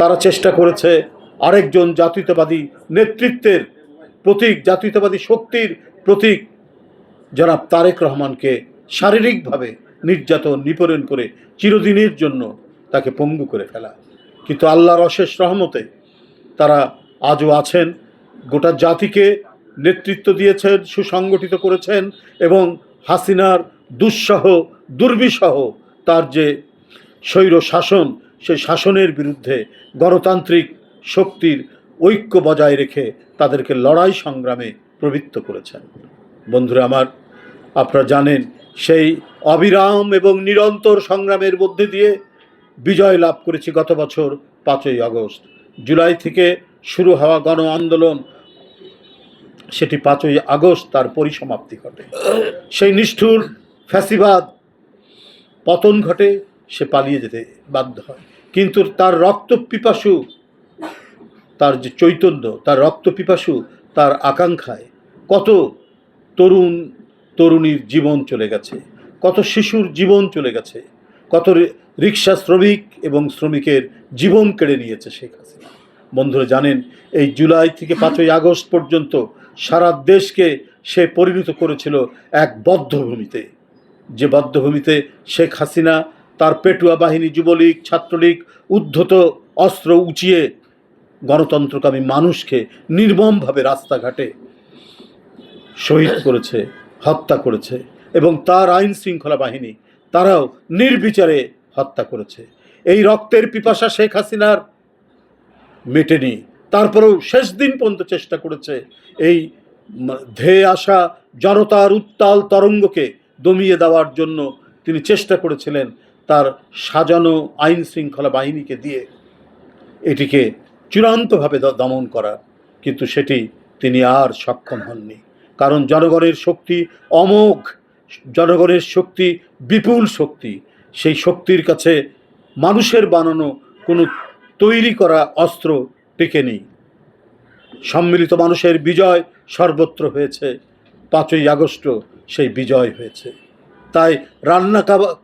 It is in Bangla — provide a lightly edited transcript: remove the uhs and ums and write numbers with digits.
তারা চেষ্টা করেছে আরেকজন জাতীয়তাবাদী নেতৃত্বের প্রতীক, জাতীয়তাবাদী শক্তির প্রতীক জনাব তারেক রহমানকে শারীরিকভাবে নির্যাতন নিপীড়ন করে চিরদিনের জন্য তাকে পঙ্গু করে ফেলা। কিন্তু আল্লাহর অশেষ রহমতে তারা আজও আছেন, গোটা জাতিকে নেতৃত্ব দিয়েছেন, সুসংগঠিত করেছেন এবং হাসিনার দুঃসহ দুর্বিষহ তার যে স্বৈর শাসন, সেই শাসনের বিরুদ্ধে গণতান্ত্রিক শক্তির ঐক্য বজায় রেখে তাদেরকে লড়াই সংগ্রামে প্রবৃত্ত করেছেন। বন্ধুরা আমার, আপনারা জানেন সেই অবিরাম এবং নিরন্তর সংগ্রামের মধ্যে দিয়ে বিজয় লাভ করেছি গত বছর 5ই আগস্ট। জুলাই থেকে শুরু হওয়া গণ আন্দোলন, সেটি 5ই আগস্ট তার পরিসমাপ্তি ঘটে। সেই নিষ্ঠুর ফ্যাসিবাদ পতন ঘটে, সে পালিয়ে যেতে বাধ্য হয়। কিন্তু তার রক্তপিপাসু, তার যে চৈতন্য, তার রক্তপিপাসু, তার আকাঙ্ক্ষায় কত তরুণ তরুণীর জীবন চলে গেছে, কত শিশুর জীবন চলে গেছে, কত রিক্সা শ্রমিক এবং শ্রমিকের জীবন কেড়ে নিয়েছে শেখ হাসিনা। বন্ধুরা জানেন, এই জুলাই থেকে 5ই আগস্ট পর্যন্ত সারা দেশকে সে পরিণত করেছিল এক বদ্ধভূমিতে, যে বদ্ধভূমিতে শেখ হাসিনা তার পেটুয়া বাহিনী, যুবলীগ, ছাত্রলীগ উদ্ধত অস্ত্র উঁচিয়ে গণতন্ত্রকামী মানুষকে নির্মমভাবে রাস্তাঘাটে শহীদ করেছে, হত্যা করেছে এবং তার আইন শৃঙ্খলা বাহিনী তারাও নির্বিচারে হত্যা করেছে। এই রক্তের পিপাসা শেখ হাসিনার মেটেনি। তারপরেও শেষ দিন পর্যন্ত চেষ্টা করেছে এই ধেয়ে আসা জনতার উত্তাল তরঙ্গকে দমিয়ে দেওয়ার জন্য। তিনি চেষ্টা করেছিলেন তার সাজানো আইন শৃঙ্খলা বাহিনীকে দিয়ে এটিকে চূড়ান্তভাবে দমন করার, কিন্তু সেটি তিনি আর সক্ষম হননি। কারণ জনগণের শক্তি অমোঘ, জনগণের শক্তি বিপুল শক্তি। সেই শক্তির কাছে মানুষের বানানো কোনো তৈরি করা অস্ত্র টেকেনি। সম্মিলিত মানুষের বিজয় সর্বত্র হয়েছে, 5ই আগস্ট সেই বিজয় হয়েছে। তাই রান্না